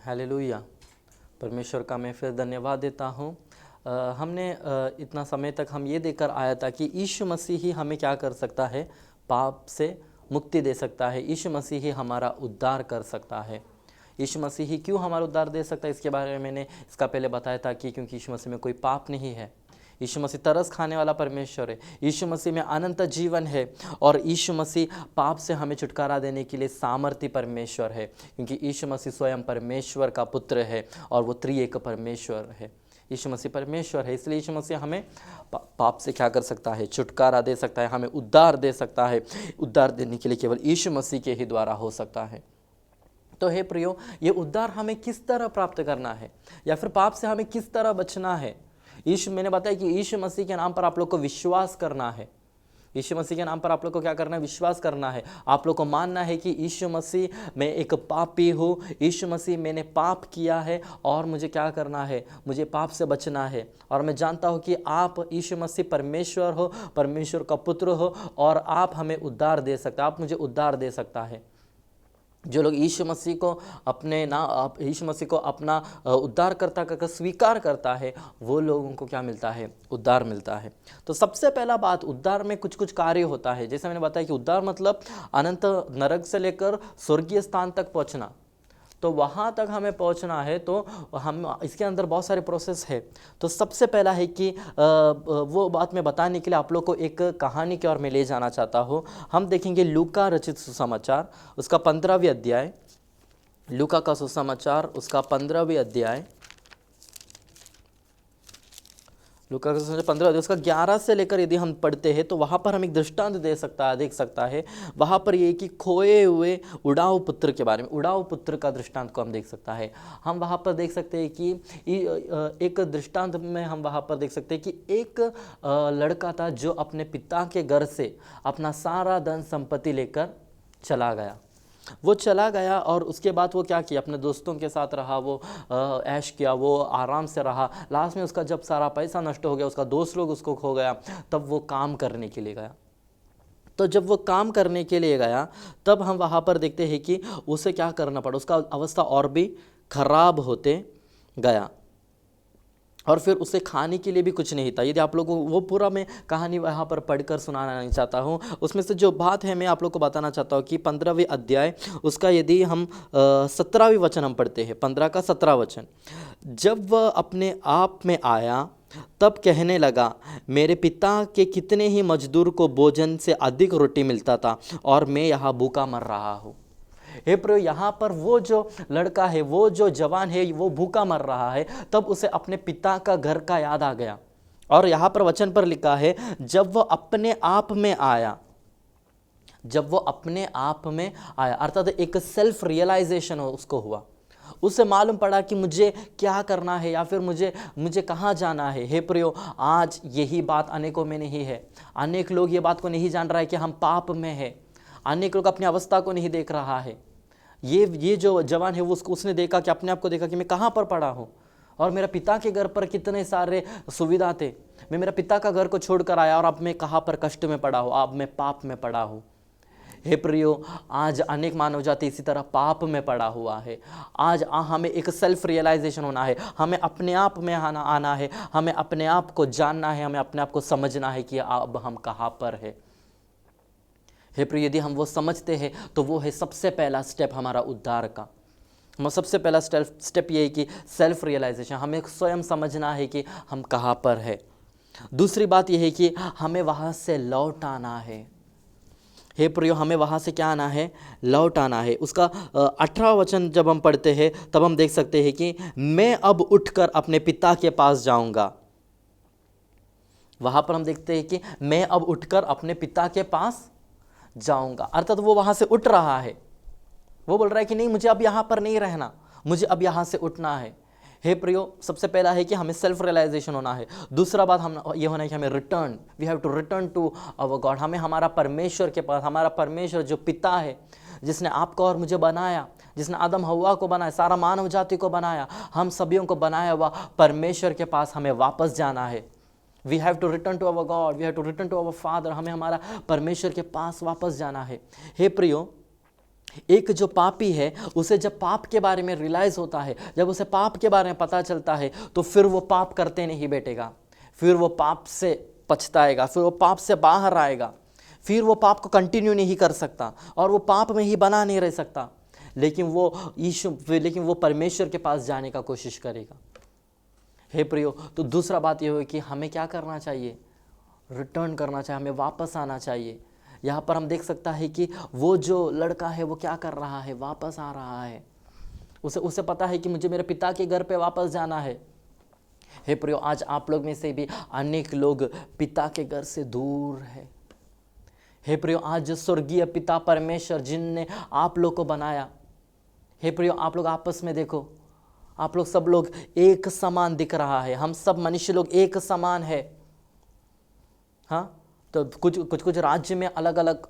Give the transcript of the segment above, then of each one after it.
Hallelujah. परमेश्वर का मैं फिर धन्यवाद देता हूँ। हमने इतना समय तक हम ये देखकर आया था कि यीशु मसीह ही हमें क्या कर सकता है, पाप से मुक्ति दे सकता है। यीशु मसीह ही हमारा उद्धार कर सकता है। यीशु मसीह ही क्यों हमारा उद्धार दे सकता है, इसके बारे में मैंने इसका पहले बताया था कि क्योंकि यीशु मसीह में कोई पाप नहीं है। यीशु मसीह तरस खाने वाला परमेश्वर है। यीशु मसीह में अनंत जीवन है और यीशु मसीह पाप से हमें छुटकारा देने के लिए सामर्थ्य परमेश्वर है, क्योंकि यीशु मसीह स्वयं परमेश्वर का पुत्र है और वो त्रिएक परमेश्वर है। यीशु मसीह परमेश्वर है, इसलिए यीशु मसीह हमें पाप से क्या कर सकता है, छुटकारा दे सकता है, हमें उद्धार दे सकता है। उद्धार देने के लिए केवल यीशु मसीह के ही द्वारा हो सकता है। तो हे प्रियो, ये उद्धार हमें किस तरह प्राप्त करना है या फिर पाप से हमें किस तरह बचना है। मैंने बताया कि यीशु मसीह के नाम पर आप लोग को विश्वास करना है। यीशु मसीह के नाम पर आप लोग को क्या करना है, विश्वास करना है। आप लोग को मानना है कि यीशु मसीह मैं एक पापी हूँ, यीशु मसीह मैंने पाप किया है और मुझे क्या करना है, मुझे पाप से बचना है। और मैं जानता हूँ कि आप यीशु मसीह परमेश्वर हो, परमेश्वर का पुत्र हो और आप हमें उद्धार दे सकते, आप मुझे उद्धार दे सकता है। जो लोग यीशु मसीह को यीशु मसीह को अपना उद्धारकर्ता का स्वीकार करता है, वो लोगों को क्या मिलता है, उद्धार मिलता है। तो सबसे पहला बात, उद्धार में कुछ कुछ कार्य होता है। जैसे मैंने बताया कि उद्धार मतलब अनंत नरक से लेकर स्वर्गीय स्थान तक पहुंचना। तो वहाँ तक हमें पहुँचना है तो हम इसके अंदर बहुत सारे प्रोसेस है। तो सबसे पहला है कि वो बात मैं बताने के लिए आप लोग को एक कहानी की ओर मैं ले जाना चाहता हूँ। हम देखेंगे लूका रचित सुसमाचार उसका 15वां अध्याय, लूका का सुसमाचार उसका 15वां अध्याय, लूका का सुसमाचार 15 उसका 11 से लेकर यदि हम पढ़ते हैं तो वहाँ पर हम एक दृष्टांत देख सकता है। वहाँ पर ये कि खोए हुए उड़ाऊ पुत्र के बारे में, उड़ाऊ पुत्र का दृष्टांत को हम देख सकता है। हम वहाँ पर देख सकते हैं कि एक दृष्टांत में हम वहाँ पर देख सकते हैं कि एक लड़का था जो अपने पिता के घर से अपना सारा धन संपत्ति लेकर चला गया। वो चला गया और उसके बाद वो क्या किया, अपने दोस्तों के साथ रहा, वो ऐश किया, वो आराम से रहा। लास्ट में उसका जब सारा पैसा नष्ट हो गया, उसका दोस्त लोग उसको खो गया, तब वो काम करने के लिए गया। तो जब वो काम करने के लिए गया तब हम वहाँ पर देखते हैं कि उसे क्या करना पड़ा, उसका अवस्था और भी खराब होते गया और फिर उसे खाने के लिए भी कुछ नहीं था। यदि आप लोगों को वो पूरा मैं कहानी वहाँ पर पढ़कर सुनाना नहीं चाहता हूँ, उसमें से जो बात है मैं आप लोग को बताना चाहता हूँ कि 15वें अध्याय उसका यदि हम 17वें वचन हम पढ़ते हैं, 15 का 17 वचन, जब वह अपने आप में आया तब कहने लगा, मेरे पिता के कितने ही मजदूर को भोजन से अधिक रोटी मिलता था और मैं यहाँ भूखा मर रहा हूँ। हे प्रभु, यहाँ पर वो जो लड़का है, वो जो जवान है, वो भूखा मर रहा है। तब उसे अपने पिता का घर का याद आ गया और यहाँ पर वचन पर लिखा है, जब वो अपने आप में आया, जब वो अपने आप में आया, अर्थात एक सेल्फ रियलाइजेशन उसको हुआ। उसे मालूम पड़ा कि मुझे क्या करना है या फिर मुझे कहाँ जाना है। हे प्रियो, आज यही बात अनेकों में नहीं है। अनेक लोग ये बात को नहीं जान रहा है कि हम पाप में है। अनेक लोग अपनी अवस्था को नहीं देख रहा है। ये जो जवान है वो उसने देखा कि अपने आप को देखा कि मैं कहाँ पर पड़ा हूँ और मेरा पिता के घर पर कितने सारे सुविधा थे। मैं मेरा पिता का घर को छोड़कर आया और अब मैं कहाँ पर कष्ट में पड़ा हूँ, अब मैं पाप में पड़ा हूँ। हे प्रियो, आज अनेक मानव जाति इसी तरह पाप में पड़ा हुआ है। आज हमें एक सेल्फ रियलाइजेशन होना है, हमें अपने आप में आना है, हमें अपने आप को जानना है, हमें अपने आप को समझना है कि अब हम कहाँ पर है। हे प्रिय, यदि हम वो समझते हैं तो वो है सबसे पहला स्टेप हमारा उद्धार का। सबसे पहला स्टेप ये है कि सेल्फ रियलाइजेशन, हमें स्वयं समझना है कि हम कहाँ पर है। दूसरी बात यह है कि हमें वहाँ से लौट आना है। हे प्रियो, हमें वहाँ से क्या आना है, लौट आना है। उसका 18वां वचन जब हम पढ़ते हैं तब हम देख सकते हैं कि मैं अब उठकर अपने पिता के पास जाऊँगा। वहाँ पर हम देखते हैं कि मैं अब उठकर अपने पिता के पास जाऊंगा, अर्थात वो वहां से उठ रहा है। वो बोल रहा है कि नहीं, मुझे अब यहां पर नहीं रहना, मुझे अब यहां से उठना है। हे प्रियो, सबसे पहला है कि हमें सेल्फ रियलाइजेशन होना है। दूसरा बात ये होना है कि हमें we have to return to our god. हमें हमारा परमेश्वर के पास, हमारा परमेश्वर जो पिता है, जिसने आपको और मुझे बनाया, जिसने आदम हव्वा को बनाया, सारा मानव जाति को बनाया, हम सभी को बनाया हुआ परमेश्वर के पास हमें वापस जाना है। We have to return to our god, we have to return to our father. हमें हमारा परमेश्वर के पास वापस जाना है। हे प्रियो, एक जो पापी है उसे जब पाप के बारे में रियलाइज होता है, जब उसे पाप के बारे में पता चलता है, तो फिर वो पाप करते नहीं बैठेगा, फिर वो पाप से पछताएगा, फिर वो पाप से बाहर आएगा, फिर वो पाप को कंटिन्यू नहीं कर सकता और वो पाप में ही बना नहीं रह सकता, लेकिन वो परमेश्वर के पास जाने का कोशिश करेगा। हे प्रियो, तो दूसरा बात यह है कि हमें क्या करना चाहिए? रिटर्न करना चाहिए, हमें वापस आना चाहिए। यहाँ पर हम देख सकता है कि वो जो लड़का है वो क्या कर रहा है, वापस आ रहा है। उसे पता है कि मुझे मेरे पिता के घर पे वापस जाना है। हे प्रियो, आज आप लोग में से भी अनेक लोग पिता के घर से दूर है। हे प्रियो, आज जो स्वर्गीय पिता परमेश्वर जिनने आप लोग को बनाया, हे प्रियो, आप लोग आपस में देखो, आप लोग सब लोग एक समान दिख रहा है, हम सब मनुष्य लोग एक समान है। हाँ, तो कुछ राज्य में अलग अलग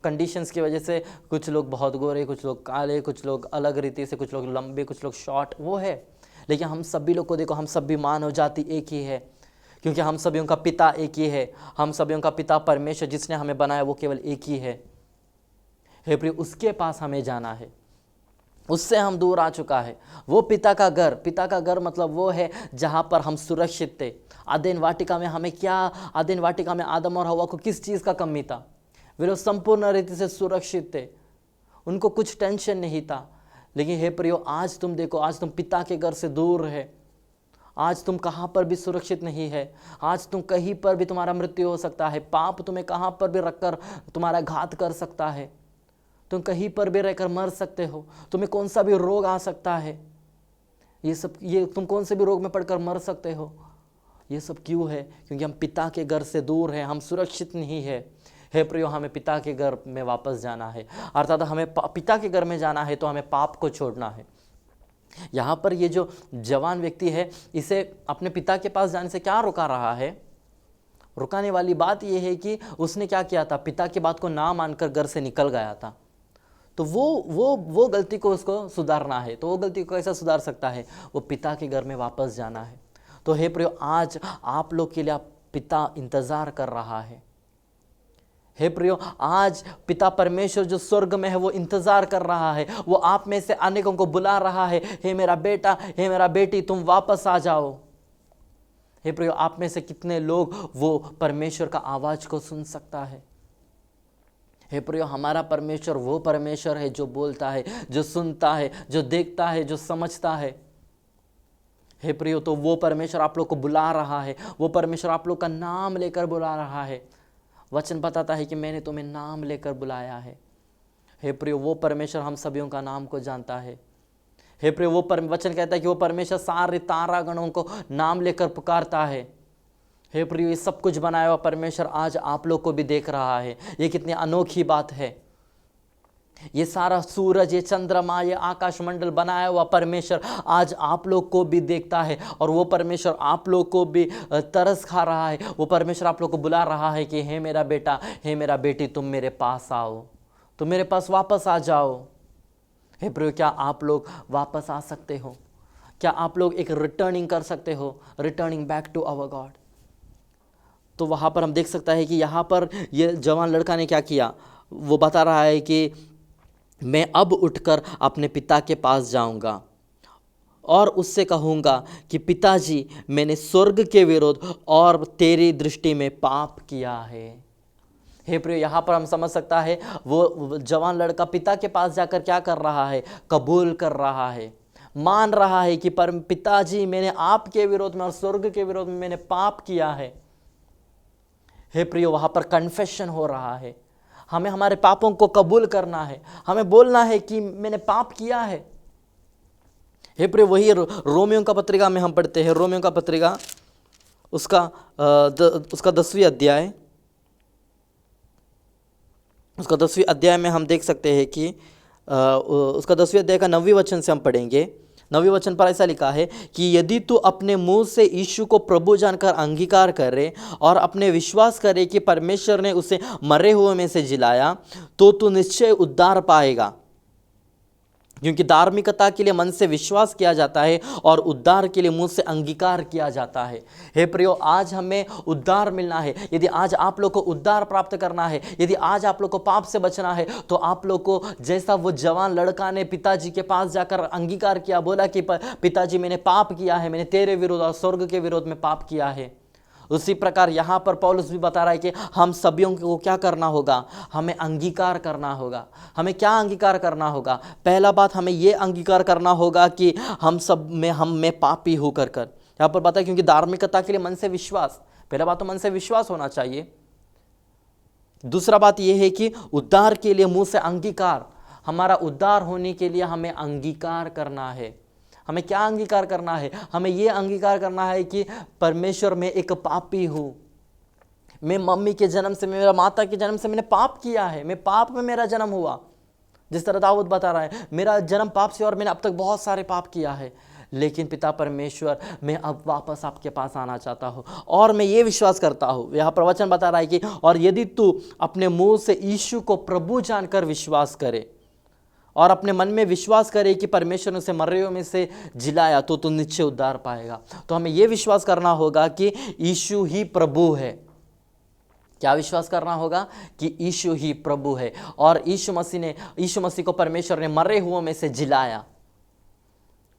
कंडीशंस की वजह से कुछ लोग बहुत गोरे, कुछ लोग काले, कुछ लोग अलग रीति से, कुछ लोग लंबे, कुछ लोग शॉर्ट, वो है। लेकिन हम सभी लोग को देखो, हम सभी मानव जाति एक ही है, क्योंकि हम सभी का पिता एक ही है। हम सभी का पिता परमेश्वर जिसने हमें बनाया वो केवल एक ही है। हे प्रिय, उसके पास हमें जाना है, उससे हम दूर आ चुका है। वो पिता का घर मतलब वो है जहाँ पर हम सुरक्षित थे। आदेन वाटिका में आदेन वाटिका में आदम और हवा को किस चीज़ का कमी था? वे लोग संपूर्ण रीति से सुरक्षित थे, उनको कुछ टेंशन नहीं था। लेकिन हे प्रियो, आज तुम देखो, आज तुम पिता के घर से दूर है, आज तुम कहाँ पर भी सुरक्षित नहीं है, आज तुम कहीं पर भी तुम्हारा मृत्यु हो सकता है, पाप तुम्हें कहाँ पर भी रखकर तुम्हारा घात कर सकता है, तुम कहीं पर भी रहकर मर सकते हो, तुम्हें कौन सा भी रोग आ सकता है, ये तुम कौन से भी रोग में पड़कर मर सकते हो। ये सब क्यों है? क्योंकि हम पिता के घर से दूर हैं, हम सुरक्षित नहीं है। हे प्रियो, हमें पिता के घर में वापस जाना है, अर्थात हमें पिता के घर में जाना है तो हमें पाप को छोड़ना है। यहाँ पर ये जो जवान व्यक्ति है, इसे अपने पिता के पास जाने से क्या रुका रहा है? रुकाने वाली बात यह है कि उसने क्या किया था, पिता की बात को ना मानकर घर से निकल गया था। तो वो गलती को उसको सुधारना है। तो वो गलती को कैसा सुधार सकता है? वो पिता के घर में वापस जाना है। तो हे प्रियो, आज आप लोग के लिए पिता इंतजार कर रहा है। हे प्रियो, आज पिता परमेश्वर जो स्वर्ग में है वो इंतजार कर रहा है, वो आप में से अनेकों को बुला रहा है, हे मेरा बेटा, हे मेरा बेटी, तुम वापस आ जाओ। हे प्रियो, आप में से कितने लोग वो परमेश्वर का आवाज को सुन सकता है? हे प्रियो, हमारा परमेश्वर वो परमेश्वर है जो बोलता है, जो सुनता है, जो देखता है, जो समझता है। हे प्रियो, तो वो परमेश्वर आप लोग को बुला रहा है, वो परमेश्वर आप लोग का नाम लेकर बुला रहा है। वचन बताता है कि मैंने तुम्हें नाम लेकर बुलाया है। हे प्रियो, वो परमेश्वर हम सभी का नाम को जानता है। हे प्रियो, वो वचन कहता है कि वो परमेश्वर सारे तारागणों को नाम लेकर पुकारता है। हे प्रियो, ये सब कुछ बनाया हुआ परमेश्वर आज आप लोग को भी देख रहा है। ये कितनी अनोखी बात है। ये सारा सूरज, ये चंद्रमा, ये आकाश मंडल बनाया हुआ परमेश्वर आज आप लोग को भी देखता है, और वो परमेश्वर आप लोग को भी तरस खा रहा है। वो परमेश्वर आप लोग को बुला रहा है कि हे मेरा बेटा, हे मेरा बेटी, तुम मेरे पास आओ, तुम मेरे पास वापस आ जाओ। हे प्रियो, क्या आप लोग वापस आ सकते हो? क्या आप लोग एक रिटर्निंग कर सकते हो? Returning back to our god. तो वहाँ पर हम देख सकता है कि यहाँ पर ये जवान लड़का ने क्या किया, वो बता रहा है कि मैं अब उठकर अपने पिता के पास जाऊंगा और उससे कहूँगा कि पिताजी, मैंने स्वर्ग के विरुद्ध और तेरी दृष्टि में पाप किया है। हे प्रिय, यहाँ पर हम समझ सकता है वो जवान लड़का पिता के पास जाकर क्या कर रहा है? कबूल कर रहा है, मान रहा है कि पिताजी, मैंने आपके विरोध में और स्वर्ग के विरोध में मैंने पाप किया है। हे प्रियो, वहाँ पर कन्फेशन हो रहा है। हमें हमारे पापों को कबूल करना है, हमें बोलना है कि मैंने पाप किया है। हे प्रियो, वही रोमियों का पत्रिका में हम पढ़ते हैं, रोमियों का पत्रिका उसका 10वीं अध्याय, उसका 10वीं अध्याय में हम देख सकते हैं कि उसका 10वीं अध्याय का 9वें वचन से हम पढ़ेंगे। 9वें वचन पर ऐसा लिखा है कि यदि तू अपने मुंह से यीशु को प्रभु जानकर अंगीकार करे और अपने विश्वास करे कि परमेश्वर ने उसे मरे हुए में से जिलाया, तो तू निश्चय उद्धार पाएगा। क्योंकि धार्मिकता के लिए मन से विश्वास किया जाता है और उद्धार के लिए मुंह से अंगीकार किया जाता है। हे प्रियो, आज हमें उद्धार मिलना है। यदि आज आप लोग को उद्धार प्राप्त करना है, यदि आज आप लोग को पाप से बचना है, तो आप लोग को जैसा वो जवान लड़का ने पिताजी के पास जाकर अंगीकार किया, बोला कि पिताजी मैंने पाप किया है, मैंने तेरे विरोध और स्वर्ग के विरोध में पाप किया है, उसी प्रकार यहाँ पर पौलुस भी बता रहा है कि हम सभी को क्या करना होगा, हमें अंगीकार करना होगा। हमें क्या अंगीकार करना होगा? पहला बात, हमें ये अंगीकार करना होगा कि हम में पापी हूँ कर यहाँ पर बता, क्योंकि धार्मिकता के लिए मन से विश्वास, पहला बात तो मन से विश्वास होना चाहिए। दूसरा बात यह है कि उद्धार के लिए मुंह से अंगीकार, हमारा उद्धार होने के लिए हमें अंगीकार करना है। हमें क्या अंगीकार करना है? हमें यह अंगीकार करना है कि परमेश्वर में एक पापी हूं, मैं मम्मी के जन्म से, मेरा माता के जन्म से मैंने पाप किया है, मैं पाप में मेरा जन्म हुआ। जिस तरह दाऊद बता रहा है, मेरा जन्म पाप से और मैंने अब तक बहुत सारे पाप किया है, लेकिन पिता परमेश्वर, मैं अब वापस आपके पास आना चाहता हूँ और मैं ये विश्वास करता हूँ। यह प्रवचन बता रहा है कि और यदि तू अपने मुंह से यीशु को प्रभु जानकर विश्वास करे और अपने मन में विश्वास करे कि परमेश्वर ने उसे मरे में से जिलाया, तो तू निश्चय उद्धार पाएगा। तो हमें यह विश्वास करना होगा कि यीशु ही प्रभु है। क्या विश्वास करना होगा? कि यीशु ही प्रभु है और यीशु मसीह को परमेश्वर ने मरे हुओं में से जिलाया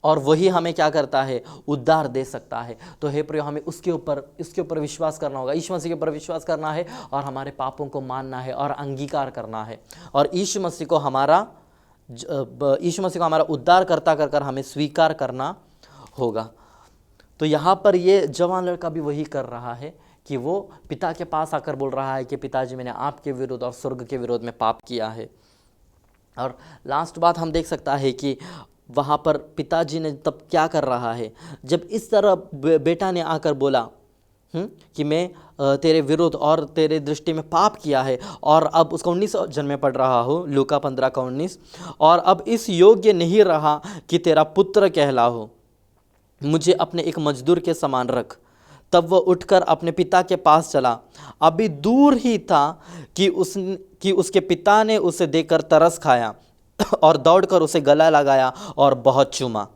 और वही हमें क्या करता है? उद्धार दे सकता है। तो हे प्रियो, हमें इसके ऊपर विश्वास करना होगा, यीशु मसीह के ऊपर विश्वास करना है और हमारे पापों को मानना है और अंगीकार करना है और यीशु मसीह को हमारा उद्धार करता कर हमें स्वीकार करना होगा। तो यहाँ पर ये जवान लड़का भी वही कर रहा है कि वो पिता के पास आकर बोल रहा है कि पिताजी, मैंने आपके विरोध और स्वर्ग के विरोध में पाप किया है। और लास्ट बात हम देख सकता है कि वहाँ पर पिताजी ने तब क्या कर रहा है, जब इस तरह बेटा ने आकर बोला कि मैं तेरे विरुद्ध और तेरे दृष्टि में पाप किया है, और अब उसका 19 जन में पढ़ रहा हूँ, लूका 15 का 19, और अब इस योग्य नहीं रहा कि तेरा पुत्र कहलाओ, मुझे अपने एक मजदूर के समान रख। तब वह उठकर अपने पिता के पास चला। अभी दूर ही था कि उसके पिता ने उसे देखकर तरस खाया और दौड़कर उसे गला लगाया और बहुत चूमा।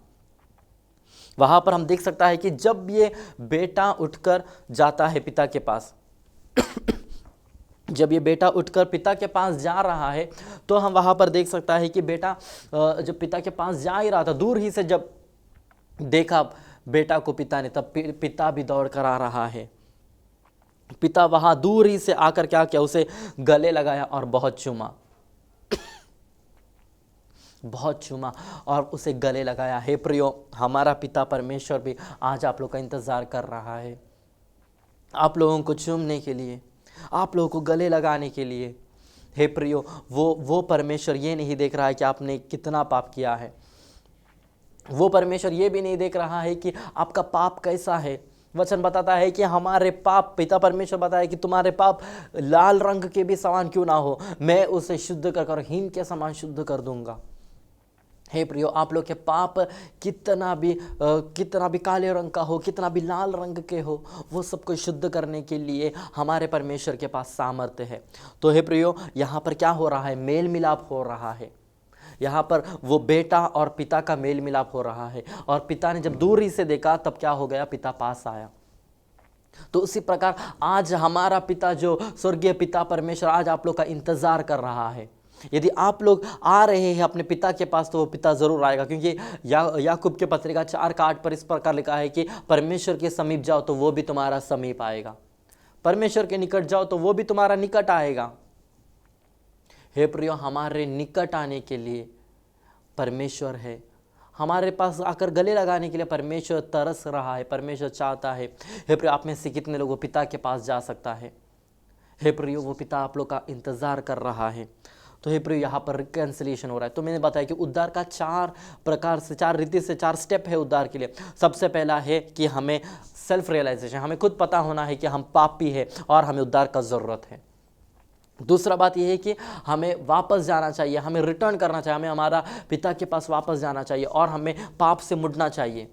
वहां पर हम देख सकता है कि जब ये बेटा उठकर जाता है पिता के पास जब ये बेटा उठकर पिता के पास जा रहा है, तो हम वहां पर देख सकता है कि बेटा जब पिता के पास जा ही रहा था, दूर ही से जब देखा बेटा को पिता ने, तब पिता भी दौड़ कर आ रहा है। पिता वहां दूर ही से आकर क्या किया? उसे गले लगाया और बहुत चूमा बहुत चूमा और उसे गले लगाया। हे प्रियो, हमारा पिता परमेश्वर भी आज आप लोग का इंतजार कर रहा है, आप लोगों को चूमने के लिए, आप लोगों को गले लगाने के लिए। हे प्रियो, वो परमेश्वर ये नहीं देख रहा है कि आपने कितना पाप किया है, वो परमेश्वर ये भी नहीं देख रहा है कि आपका पाप कैसा है। वचन बताता है कि हमारे पाप, पिता परमेश्वर बताया है कि तुम्हारे पाप लाल रंग के भी समान क्यों ना हो, मैं उसे शुद्ध कर हिम के समान शुद्ध कर दूंगा। हे प्रियो, आप लोग के पाप कितना भी काले रंग का हो, कितना भी लाल रंग के हो, वो सबको शुद्ध करने के लिए हमारे परमेश्वर के पास सामर्थ्य है। तो हे प्रियो, यहाँ पर क्या हो रहा है? मेल मिलाप हो रहा है। यहाँ पर वो बेटा और पिता का मेल मिलाप हो रहा है, और पिता ने जब दूर ही से देखा, तब क्या हो गया? पिता पास आया। तो उसी प्रकार आज हमारा पिता, जो स्वर्गीय पिता परमेश्वर, आज आप लोग का इंतजार कर रहा है। यदि आप लोग आ रहे हैं अपने पिता के पास, तो वो पिता जरूर आएगा, क्योंकि याकूब के पत्रिका 4:8 पर इस प्रकार लिखा है कि परमेश्वर के समीप जाओ तो वो भी तुम्हारा समीप आएगा, परमेश्वर के निकट जाओ तो वो भी तुम्हारा निकट आएगा। हे प्रियो, हमारे निकट आने के लिए परमेश्वर है, हमारे पास आकर गले लगाने के लिए परमेश्वर तरस रहा है, परमेश्वर चाहता है। हे प्रियो, आप में से कितने लोगों पिता के पास जा सकता है? हे प्रियो, वो पिता आप लोग का इंतजार कर रहा है। तो हे प्रियो, यहाँ पर रिकन्सिलिएशन हो रहा है। तो मैंने बताया कि उद्धार का 4 प्रकार से, 4 रीति से 4 स्टेप है उद्धार के लिए। सबसे पहला है कि हमें सेल्फ रियलाइजेशन, हमें खुद पता होना है कि हम पापी है और हमें उद्धार का ज़रूरत है। दूसरा बात यह है कि हमें वापस जाना चाहिए, हमें रिटर्न करना चाहिए, हमें हमारा पिता के पास वापस जाना चाहिए और हमें पाप से मुड़ना चाहिए।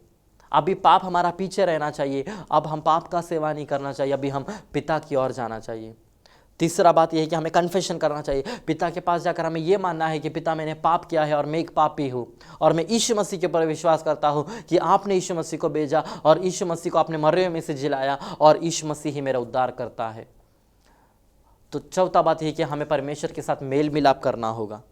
अभी पाप हमारा पीछे रहना चाहिए, अब हम पाप का सेवा नहीं करना चाहिए, अभी हम पिता की ओर जाना चाहिए। तीसरा बात यह है कि हमें कन्फेशन करना चाहिए, पिता के पास जाकर हमें यह मानना है कि पिता मैंने पाप किया है और मैं एक पापी हूँ, और मैं यीशु मसीह के ऊपर विश्वास करता हूँ कि आपने यीशु मसीह को भेजा और यीशु मसीह को आपने मरे हुए में से जिलाया और यीशु मसीह ही मेरा उद्धार करता है। तो चौथा बात यह कि हमें परमेश्वर के साथ मेल मिलाप करना होगा,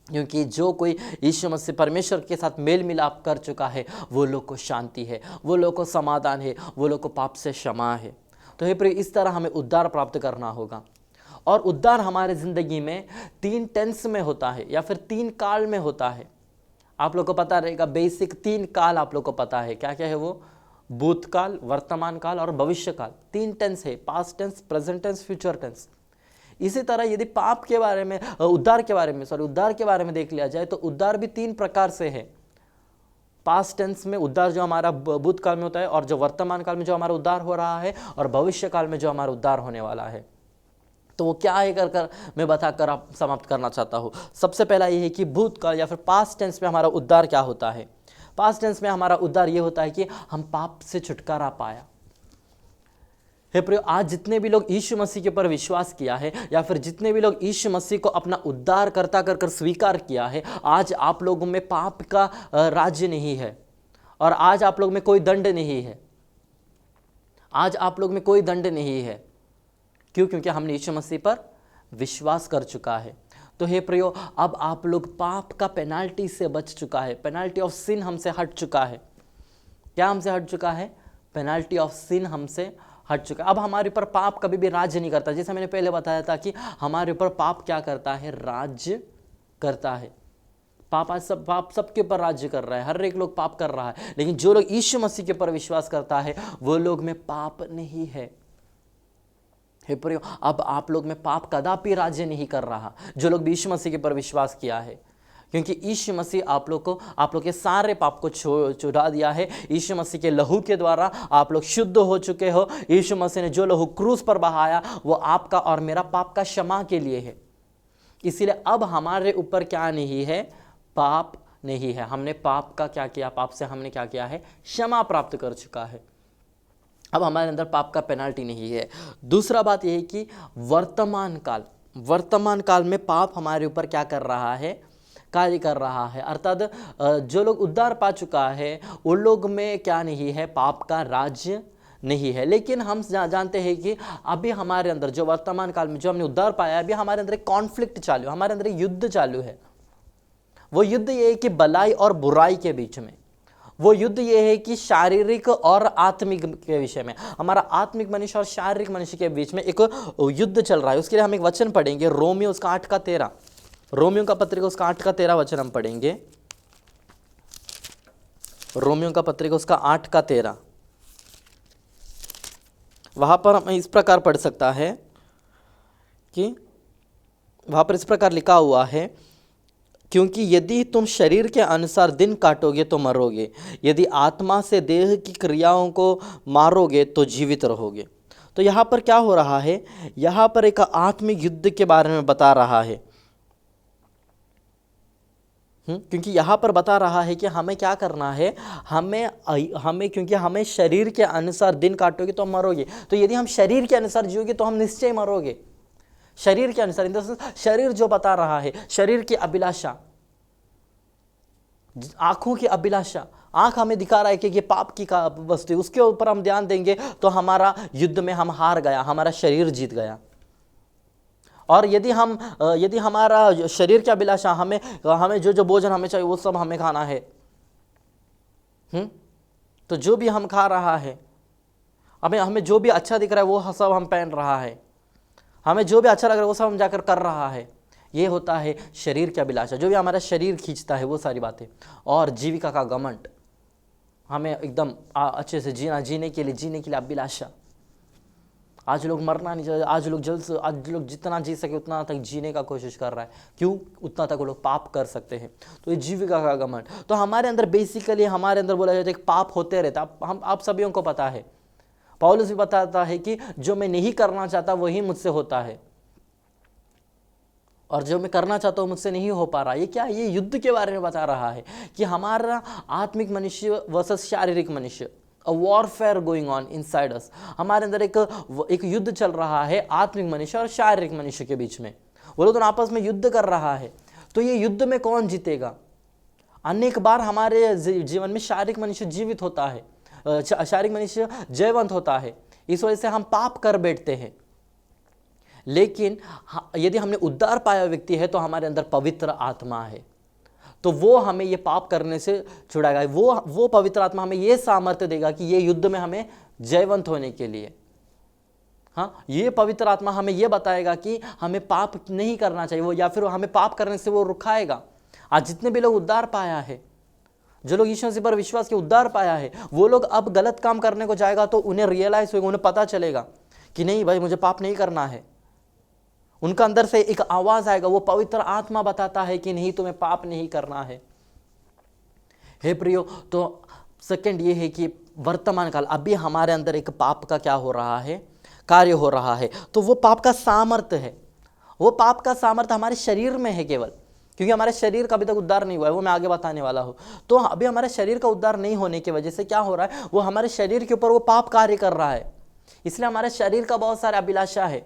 क्योंकि जो कोई यीशु मसीह परमेश्वर के साथ मेल मिलाप कर चुका है वो लोग को शांति है, वो लोग को समाधान है, वो लोग को पाप से क्षमा है। तो हे प्रिय, इस तरह हमें उद्धार प्राप्त करना होगा। और उद्धार हमारे ज़िंदगी में 3 टेंस में होता है या फिर 3 काल में होता है। आप लोग को पता रहेगा, बेसिक 3 काल आप लोग को पता है। क्या क्या है वो? भूतकाल, वर्तमान काल और भविष्य काल। 3 टेंस है, past tense, present tense, future tense. इसी तरह यदि पाप के बारे में, उद्धार के बारे में देख लिया जाए तो उद्धार भी 3 प्रकार से है। पास्ट टेंस में उद्धार जो हमारा भूतकाल में होता है, और जो वर्तमान काल में जो हमारा उद्धार हो रहा है, और भविष्य काल में जो हमारा उद्धार होने वाला है। तो वो क्या है कर मैं बताकर आप समाप्त करना चाहता हूँ। सबसे पहला ये है कि भूतकाल या फिर पास्ट टेंस में हमारा उद्धार क्या होता है। पास्ट टेंस में हमारा उद्धार ये होता है कि हम पाप से छुटकारा पाया। हे प्रियो, आज जितने भी लोग यीशु मसीह के ऊपर विश्वास किया है या फिर जितने भी लोग यीशु मसीह को अपना उद्धार करता कर स्वीकार किया है, आज आप लोगों में पाप का राज्य नहीं है और आज आप लोग में कोई दंड नहीं है। आज आप लोग में कोई दंड नहीं है। क्यों? क्योंकि हमने यीशु मसीह पर विश्वास कर चुका है। तो हे प्रियो, अब आप लोग पाप का पेनाल्टी से बच चुका है। पेनाल्टी ऑफ सिन हमसे हट चुका है। क्या हमसे हट चुका है? पेनाल्टी ऑफ सिन हमसे हट चुका है। अब हमारे ऊपर पाप कभी भी राज्य नहीं करता। जैसे मैंने पहले बताया था कि हमारे ऊपर पाप क्या करता है? राज्य करता है। पाप सबके ऊपर राज्य कर रहा है। हर एक लोग पाप कर रहा है, लेकिन जो लोग यीशु मसीह के ऊपर विश्वास करता है वो लोग में पाप नहीं है। हे प्रियो, अब आप लोग में पाप कदापि राज्य नहीं कर रहा, जो लोग यीशु मसीह के ऊपर विश्वास किया है। क्योंकि यीशु मसीह आप लोग के सारे पाप को छुड़ा दिया है। यीशु मसीह के लहू के द्वारा आप लोग शुद्ध हो चुके हो। यीशु मसीह ने जो लहू क्रूस पर बहाया वो आपका और मेरा पाप का क्षमा के लिए है। इसीलिए अब हमारे ऊपर क्या नहीं है? पाप नहीं है। हमने पाप का क्या किया? पाप से हमने क्या किया है? क्षमा प्राप्त कर चुका है। अब हमारे अंदर पाप का पेनाल्टी नहीं है। दूसरा बात यह है कि वर्तमान काल में पाप हमारे ऊपर क्या कर रहा है? कार्य कर रहा है। अर्थात जो लोग उद्धार पा चुका है उन लोग में क्या नहीं है? पाप का राज्य नहीं है। लेकिन हम जानते हैं कि अभी हमारे अंदर जो वर्तमान काल में जो हमने उद्धार पाया है, अभी हमारे अंदर एक कॉन्फ्लिक्ट चालू है, हमारे अंदर एक युद्ध चालू है। वो युद्ध ये है कि भलाई और बुराई के बीच में। वो युद्ध ये है कि शारीरिक और आत्मिक के विषय में, हमारा आत्मिक मनुष्य और शारीरिक मनुष्य के बीच में एक युद्ध चल रहा है। उसके लिए हम एक वचन पढ़ेंगे, रोमियो उसका 8 का 13, रोमियो का पत्रिका उसका 8 का 13 वचन हम पढ़ेंगे। रोमियो का पत्रिका उसका 8 का 13, वहां पर हम इस प्रकार पढ़ सकता है कि वहां पर इस प्रकार लिखा हुआ है, क्योंकि यदि तुम शरीर के अनुसार दिन काटोगे तो मरोगे, यदि आत्मा से देह की क्रियाओं को मारोगे तो जीवित रहोगे। तो यहाँ पर क्या हो रहा है? यहाँ पर एक आत्मिक युद्ध के बारे में बता रहा है। क्योंकि यहाँ पर बता रहा है कि हमें क्या करना है, हमें क्योंकि हमें शरीर के अनुसार दिन काटोगे तो मरोगे। तो यदि हम शरीर के अनुसार जियोगे तो हम निश्चय मरोगे। शरीर के अनुसार, शरीर जो बता रहा है, शरीर की अभिलाषा, आंखों की अभिलाषा, आंख हमें दिखा रहा है कि ये पाप की वस्तु, उसके ऊपर हम ध्यान देंगे तो हमारा युद्ध में हम हार गया, हमारा शरीर जीत गया। और यदि हमारा शरीर की अभिलाषा, हमें जो भोजन हमें चाहिए वो सब हमें खाना है, तो जो भी हम खा रहा है, हमें जो भी अच्छा दिख रहा है वो सब हम पहन रहा है, हमें जो भी अच्छा लग रहा है वो सब हम जाकर कर रहा है। ये होता है शरीर की अभिलाषा, जो भी हमारा शरीर खींचता है वो सारी बातें। और जीविका का घमंड, हमें एकदम अच्छे से जीने के लिए अभिलाषा। आज लोग मरना नहीं चाहते, आज लोग जितना जी सके उतना तक जीने का कोशिश कर रहा है। क्यों? उतना तक वो लोग पाप कर सकते हैं। तो ये जीविका का घमंड। तो हमारे अंदर बेसिकली बोला जाता है कि पाप होते रहता है। आप सभी को पता है, पौलुस भी बताता है कि जो मैं नहीं करना चाहता वही मुझसे होता है, और जो मैं करना चाहता हूँ मुझसे नहीं हो पा रहा। ये क्या? ये युद्ध के बारे में बता रहा है कि हमारा आत्मिक मनुष्य वर्सेस शारीरिक मनुष्य, a warfare going on inside us. हमारे अंदर एक युद्ध चल रहा है आत्मिक मनुष्य और शारीरिक मनुष्य के बीच में। वो लोग दोनों आपस में युद्ध कर रहा है। तो ये युद्ध में कौन जीतेगा? अनेक बार हमारे जीवन में शारीरिक मनुष्य जीवित होता है, शारीरिक मनुष्य जयवंत होता है, इस वजह से हम पाप कर बैठते हैं। लेकिन यदि हमने उद्धार पाया व्यक्ति है तो हमारे अंदर पवित्र आत्मा है, तो वो हमें ये पाप करने से छुड़ाएगा। वो पवित्र आत्मा हमें ये सामर्थ्य देगा कि ये युद्ध में हमें जयवंत होने के लिए, हाँ, ये पवित्र आत्मा हमें ये बताएगा कि हमें पाप नहीं करना चाहिए, वो या फिर हमें पाप करने से वो रुकाएगा। आज जितने भी लोग उद्धार पाया है, जो लोग यीशु मसीह पर विश्वास के उद्धार पाया है, वो लोग अब गलत काम करने को जाएगा तो उन्हें रियलाइज होगा, उन्हें पता चलेगा कि नहीं भाई मुझे पाप नहीं करना है। उनका अंदर से एक आवाज आएगा, वो पवित्र आत्मा बताता है कि नहीं तुम्हें पाप नहीं करना है। हे प्रियो, तो सेकंड ये है कि वर्तमान काल अभी हमारे अंदर एक पाप का क्या हो रहा है, कार्य हो रहा है। तो वो पाप का सामर्थ्य है, वो पाप का सामर्थ्य हमारे शरीर में है केवल, क्योंकि हमारे शरीर का अभी तक उद्धार नहीं हुआ है, वो मैं आगे बताने वाला हूं। तो अभी हमारे शरीर का उद्धार नहीं होने की वजह से क्या हो रहा है, वो हमारे शरीर के ऊपर वो पाप कार्य कर रहा है। इसलिए हमारे शरीर का बहुत सारा अभिलाषा है,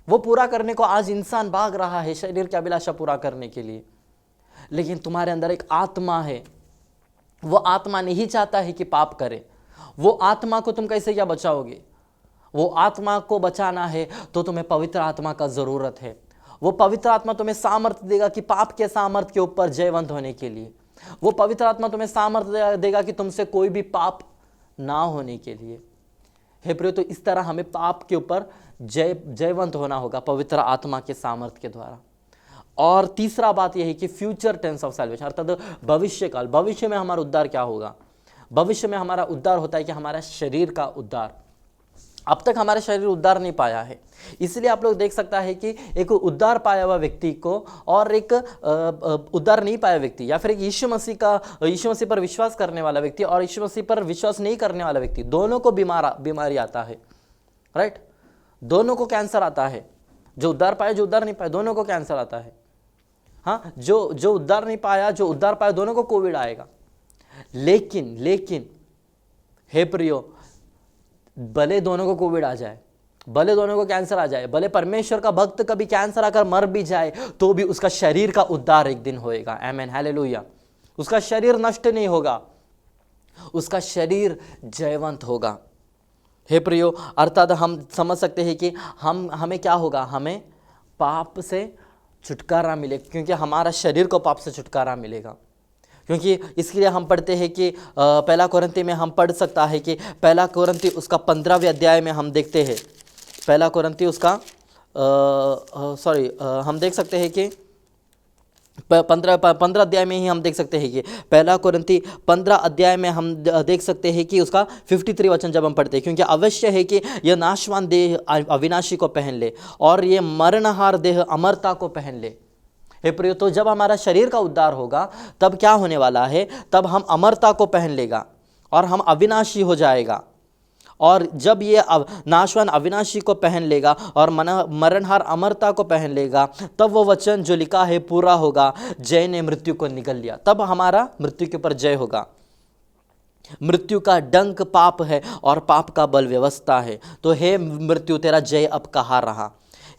वो पूरा करने को आज इंसान भाग रहा है, शरीर की अभिलाषा पूरा करने के लिए। लेकिन तुम्हारे अंदर एक आत्मा है, वो आत्मा नहीं चाहता है कि पाप करे। वो आत्मा को तुम कैसे क्या बचाओगे? वो आत्मा को बचाना है तो तुम्हें पवित्र आत्मा का जरूरत है। वो पवित्र आत्मा तुम्हें सामर्थ्य देगा कि पाप के सामर्थ्य के ऊपर जयवंत होने के लिए। वो पवित्र आत्मा तुम्हें सामर्थ्य देगा कि तुमसे कोई भी पाप ना होने के लिए। हे प्रियो, तो इस तरह हमें पाप के ऊपर जयवंत होना होगा पवित्र आत्मा के सामर्थ्य के द्वारा। और तीसरा बात यह है कि फ्यूचर टेंस ऑफ सैल्वेशन, अर्थात भविष्य काल, भविष्य में हमारा उद्धार क्या होगा? भविष्य में हमारा उद्धार होता है कि हमारा शरीर का उद्धार। अब तक हमारा शरीर उद्धार नहीं पाया है, इसलिए आप लोग देख सकता है कि एक उद्धार पाया हुआ व्यक्ति को और एक उद्धार नहीं पाया व्यक्ति, या फिर एक यीशु मसीह पर विश्वास करने वाला व्यक्ति और यीशु मसीह पर विश्वास नहीं करने वाला व्यक्ति, दोनों को बीमारी आता है, राइट? दोनों को कैंसर आता है। जो उद्धार पाया, जो उद्धार नहीं पाया, दोनों को कैंसर आता है। हाँ, जो उद्धार नहीं पाया, जो उद्धार पाया, दोनों को कोविड आएगा। लेकिन हे प्रियो, भले दोनों को कोविड आ जाए, भले दोनों को कैंसर आ जाए, भले परमेश्वर का भक्त कभी कैंसर आकर मर भी जाए, तो भी उसका शरीर का उद्धार एक दिन होएगा। आमेन, हालेलुया। उसका शरीर नष्ट नहीं होगा, उसका शरीर जयवंत होगा। हे प्रियो, अर्थात हम समझ सकते हैं कि हमें क्या होगा, हमें पाप से छुटकारा मिले, क्योंकि हमारा शरीर को पाप से छुटकारा मिलेगा। क्योंकि इसके लिए हम पढ़ते हैं कि पहला कोरिन्थी में हम पढ़ सकता है कि पहला कोरिन्थी उसका 15वें अध्याय में हम देखते हैं, पहला कोरिन्थी उसका हम देख सकते हैं कि 15 अध्याय में ही हम देख सकते हैं कि पहला कोरिन्थी 15 अध्याय में हम देख सकते हैं कि उसका 53 वचन जब हम पढ़ते हैं, क्योंकि अवश्य है कि यह नाशवान देह अविनाशी को पहन ले और ये मरणहार देह अमरता को पहन ले। हे प्रियो, तो जब हमारा शरीर का उद्धार होगा तब क्या होने वाला है, तब हम अमरता को पहन लेगा और हम अविनाशी हो जाएगा। और जब ये नाशवान अविनाशी को पहन लेगा और मरणहार अमरता को पहन लेगा, तब वो वचन जो लिखा है पूरा होगा, जय ने मृत्यु को निगल लिया। तब हमारा मृत्यु के ऊपर जय होगा। मृत्यु का डंक पाप है और पाप का बल व्यवस्था है। तो हे मृत्यु, तेरा जय अब कहाँ रहा?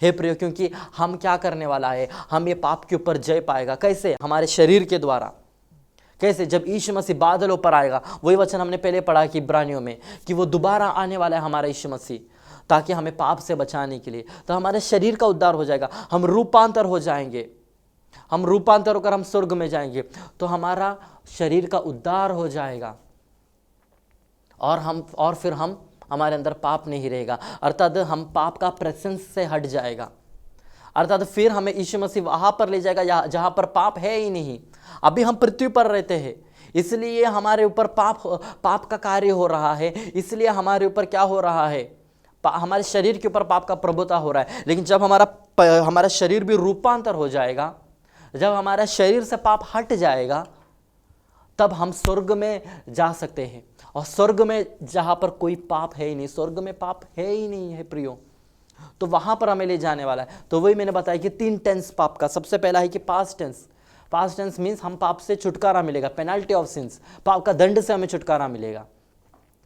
हे प्रियो, क्योंकि हम क्या करने वाला है, हम ये पाप के ऊपर जय पाएगा। कैसे? हमारे शरीर के द्वारा। कैसे? जब यीशु मसीह बादलों पर आएगा। वही वचन हमने पहले पढ़ा कि इब्रानियों में, कि वो दोबारा आने वाला है हमारा यीशु मसीह, ताकि हमें पाप से बचाने के लिए। तो हमारे शरीर का उद्धार हो जाएगा, हम रूपांतर हो जाएंगे, हम रूपांतर होकर हम स्वर्ग में जाएंगे। तो हमारा शरीर का उद्धार हो जाएगा और फिर हमारे अंदर पाप नहीं रहेगा, अर्थात हम पाप का प्रेजेंस से हट जाएगा। अर्थात फिर हमें यीशु मसीह वहां पर ले जाएगा जहां पर पाप है ही नहीं। अभी हम पृथ्वी पर रहते हैं, इसलिए हमारे ऊपर पाप का कार्य हो रहा है, इसलिए हमारे ऊपर क्या हो रहा है, हमारे शरीर के ऊपर पाप का प्रभुता हो रहा है। लेकिन जब हमारा शरीर भी रूपांतर हो जाएगा, जब हमारा शरीर से पाप हट जाएगा, तब हम स्वर्ग में जा सकते हैं। और स्वर्ग में जहां पर कोई पाप है ही नहीं, स्वर्ग में पाप है ही नहीं है प्रियो, तो वहां पर हमें ले जाने वाला है। तो वही मैंने बताया कि 3 टेंस पाप का। सबसे पहला है कि past tense. Past tense means हम पाप से छुटकारा मिलेगा, पेनल्टी ऑफ सिंस, पाप का दंड से हमें छुटकारा मिलेगा।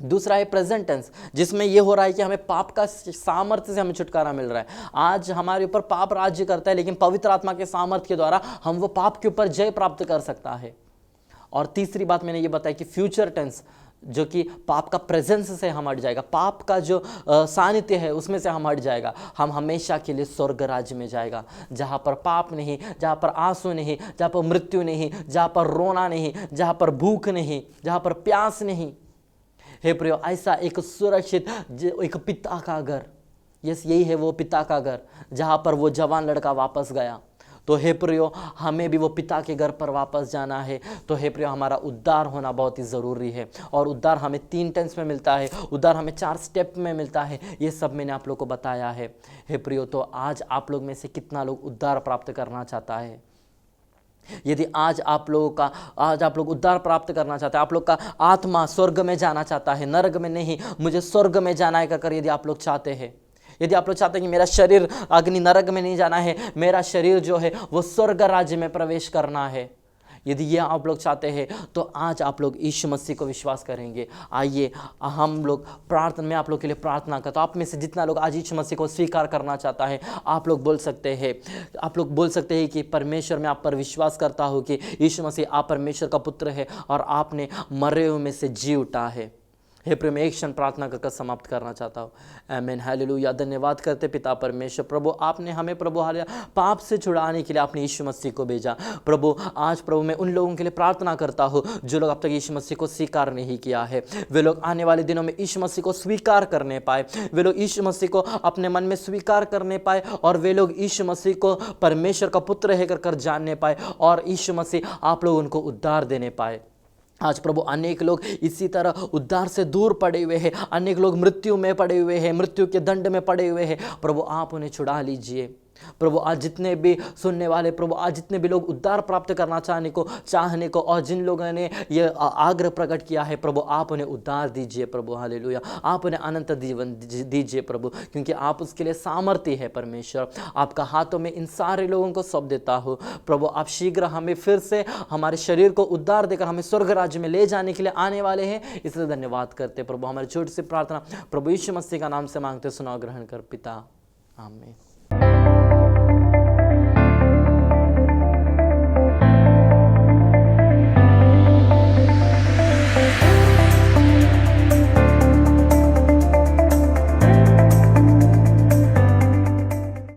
दूसरा है प्रेजेंट टेंस, जिसमें ये हो रहा है कि हमें पाप का सामर्थ्य से हमें छुटकारा मिल रहा है। आज हमारे ऊपर पाप राज्य करता है, लेकिन पवित्र आत्मा के सामर्थ्य के द्वारा हम वो पाप के ऊपर जय प्राप्त कर सकता है। और तीसरी बात मैंने ये बताई कि फ्यूचर टेंस, जो कि पाप का प्रेजेंस से हम हट जाएगा, पाप का जो सानिध्य है उसमें से हम हट जाएगा, हम हमेशा के लिए स्वर्ग राज्य में जाएगा, जहाँ पर पाप नहीं, जहाँ पर आंसू नहीं, जहाँ पर मृत्यु नहीं, जहाँ पर रोना नहीं, जहाँ पर भूख नहीं, जहाँ पर प्यास नहीं। हे प्रियो, ऐसा एक सुरक्षित एक पिता का घर, यस यही है वो पिता का घर जहाँ पर वो जवान लड़का वापस गया। तो हे प्रियो, हमें भी वो पिता के घर पर वापस जाना है। तो हे प्रियो, हमारा उद्धार होना बहुत ही ज़रूरी है। और उद्धार हमें 3 टेंस में मिलता है, उद्धार हमें 4 स्टेप में मिलता है। ये सब मैंने आप लोग को बताया है। हे प्रियो, तो आज आप लोग में से कितना लोग उद्धार प्राप्त करना चाहता है? यदि आज आप लोग उद्धार प्राप्त करना चाहते हैं, आप लोग का आत्मा स्वर्ग में जाना चाहता है, नरक में नहीं, मुझे स्वर्ग में जाना है कहकर यदि आप लोग चाहते हैं, यदि आप लोग चाहते हैं कि मेरा शरीर अग्नि नरक में नहीं जाना है, मेरा शरीर जो है वो स्वर्ग राज्य में प्रवेश करना है, यदि ये आप लोग चाहते हैं, तो आज आप लोग यीशु मसीह को विश्वास करेंगे। आइए हम लोग प्रार्थना में आप लोग के लिए प्रार्थना करते। आप में से जितना लोग आज यीशु मसीह को स्वीकार करना चाहता है, आप लोग बोल सकते हैं कि परमेश्वर, मैं आप पर विश्वास करता हूँ कि यीशु मसीह आप परमेश्वर का पुत्र है और आपने मरे हुए में से जी उठा है। हे प्रेम, एक क्षण प्रार्थना कर समाप्त करना चाहता हूँ। आमीन, हालेलुया। धन्यवाद करते पिता परमेश्वर, प्रभु आपने हमें प्रभु हालेलुया पाप से छुड़ाने के लिए आपने यीशु मसीह को भेजा। प्रभु आज प्रभु मैं उन लोगों के लिए प्रार्थना करता हूँ जो लोग अब तक यीशु मसीह को स्वीकार नहीं किया है, वे लोग आने वाले दिनों में यीशु मसीह को स्वीकार करने पाए, वे लोग यीशु मसीह को अपने मन में स्वीकार करने पाए और वे लोग यीशु मसीह को परमेश्वर का पुत्र है कर जानने पाए और यीशु मसीह आप लोग उनको उद्धार देने पाए। आज प्रभु अनेक लोग इसी तरह उद्धार से दूर पड़े हुए हैं, अनेक लोग मृत्यु में पड़े हुए हैं, मृत्यु के दंड में पड़े हुए हैं। प्रभु आप उन्हें छुड़ा लीजिए। प्रभु आज जितने भी सुनने वाले, प्रभु आज जितने भी लोग उद्धार प्राप्त करना चाहने को और जिन लोगों ने ये आग्रह प्रकट किया है, प्रभु आप उन्हें उद्धार दीजिए। प्रभु हालेलुया, आप उन्हें अनंत जीवन दीजिए प्रभु, क्योंकि आप उसके लिए सामर्थ्य है। परमेश्वर, आपका हाथों में इन सारे लोगों को सौंप देता हूँ। प्रभु आप शीघ्र हमें फिर से हमारे शरीर को उद्धार देकर हमें स्वर्ग राज्य में ले जाने के लिए आने वाले हैं, इसलिए धन्यवाद करते प्रभु। हमारी छोटी सी प्रार्थना प्रभु यीशु मसीह का नाम से मांगते, सुना ग्रहण कर पिता, आमीन।